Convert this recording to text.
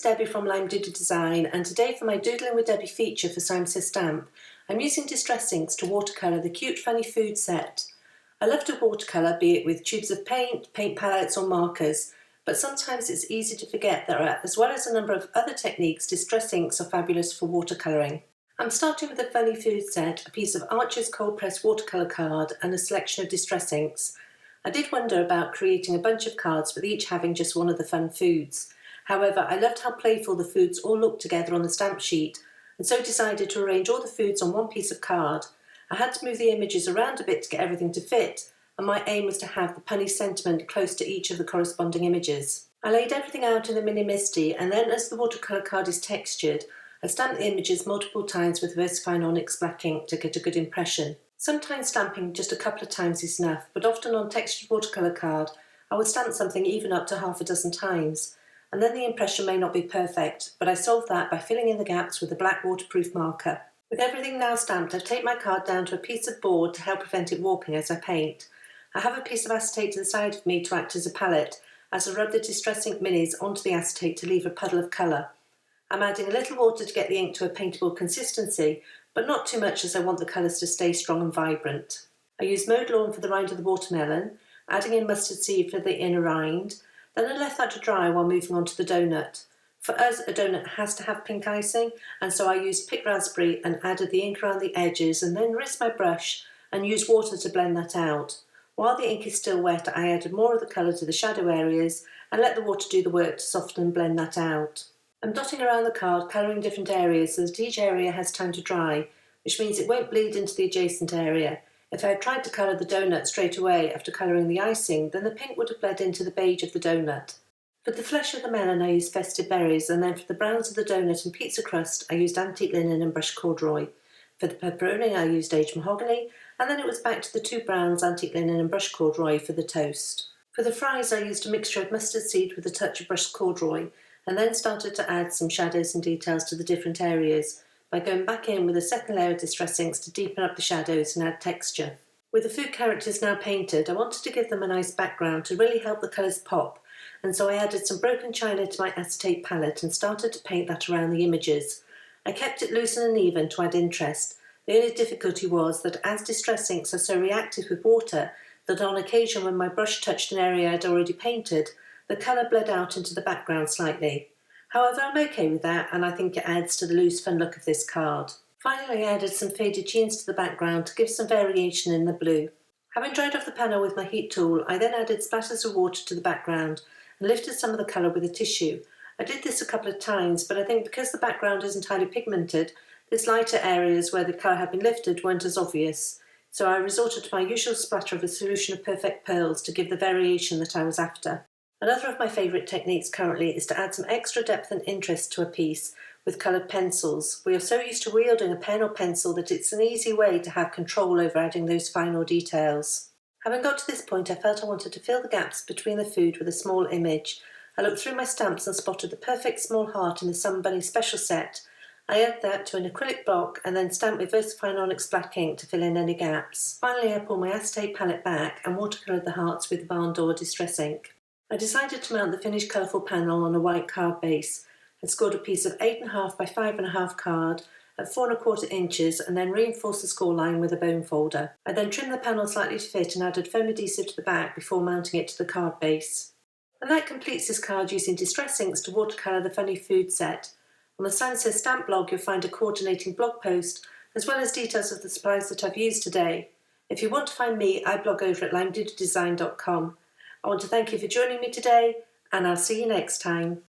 Debbie from Doodling Design, and today for my Doodling with Debbie feature for Simon Says Stamp, I'm using distress inks to watercolour the cute funny food set. I love to watercolour, be it with tubes of paint, paint palettes or markers, but sometimes it's easy to forget that as well as a number of other techniques, distress inks are fabulous for watercolouring. I'm starting with a funny food set, a piece of Archer's cold press watercolour card and a selection of distress inks. I did wonder about creating a bunch of cards with each having just one of the fun foods. However, I loved how playful the foods all looked together on the stamp sheet, and so decided to arrange all the foods on one piece of card. I had to move the images around a bit to get everything to fit, and my aim was to have the punny sentiment close to each of the corresponding images. I laid everything out in the Mini Misty, and then as the watercolour card is textured, I stamped the images multiple times with VersaFine Onyx black ink to get a good impression. Sometimes stamping just a couple of times is enough, but often on textured watercolour card, I would stamp something even up to half a dozen times. And then the impression may not be perfect, but I solved that by filling in the gaps with a black waterproof marker. With everything now stamped, I've taped my card down to a piece of board to help prevent it warping as I paint. I have a piece of acetate to the side of me to act as a palette, as I rub the Distress Ink minis onto the acetate to leave a puddle of colour. I'm adding a little water to get the ink to a paintable consistency, but not too much as I want the colours to stay strong and vibrant. I used mowed lawn for the rind of the watermelon, adding in mustard seed for the inner rind. Then I left that to dry while moving on to the donut. For us, a donut has to have pink icing, and so I used picked raspberry and added the ink around the edges, and then rinsed my brush and used water to blend that out. While the ink is still wet, I added more of the colour to the shadow areas and let the water do the work to soften and blend that out. I'm dotting around the card, colouring different areas so that each area has time to dry, which means it won't bleed into the adjacent area. If I had tried to colour the donut straight away after colouring the icing, then the pink would have bled into the beige of the donut. For the flesh of the melon I used festive berries, and then for the browns of the donut and pizza crust I used antique linen and brushed corduroy. For the pepperoni I used aged mahogany, and then it was back to the two browns, antique linen and brushed corduroy for the toast. For the fries I used a mixture of mustard seed with a touch of brushed corduroy, and then started to add some shadows and details to the different areas, by going back in with a second layer of distress inks to deepen up the shadows and add texture. With the food characters now painted, I wanted to give them a nice background to really help the colours pop, and so I added some broken china to my acetate palette and started to paint that around the images. I kept it loose and uneven to add interest. The only difficulty was that as distress inks are so reactive with water, that on occasion when my brush touched an area I'd already painted, the colour bled out into the background slightly. However, I'm okay with that, and I think it adds to the loose, fun look of this card. Finally, I added some faded jeans to the background to give some variation in the blue. Having dried off the panel with my heat tool, I then added splatters of water to the background and lifted some of the colour with a tissue. I did this a couple of times, but I think because the background isn't highly pigmented, these lighter areas where the colour had been lifted weren't as obvious, so I resorted to my usual splatter of a solution of perfect pearls to give the variation that I was after. Another of my favourite techniques currently is to add some extra depth and interest to a piece with coloured pencils. We are so used to wielding a pen or pencil that it's an easy way to have control over adding those final details. Having got to this point, I felt I wanted to fill the gaps between the food with a small image. I looked through my stamps and spotted the perfect small heart in the Sun Bunny special set. I add that to an acrylic block and then stamp with VersaFine Onyx black ink to fill in any gaps. Finally, I pulled my acetate palette back and watercoloured the hearts with the Barn Door distress ink. I decided to mount the finished colourful panel on a white card base. I scored a piece of 8.5 by 5.5 card at 4.25 inches and then reinforced the score line with a bone folder. I then trimmed the panel slightly to fit and added foam adhesive to the back before mounting it to the card base. And that completes this card using distress inks to watercolour the funny food set. On the Simon Says Stamp blog you'll find a coordinating blog post as well as details of the supplies that I've used today. If you want to find me, I blog over at limedoodledesign.com. I want to thank you for joining me today, and I'll see you next time.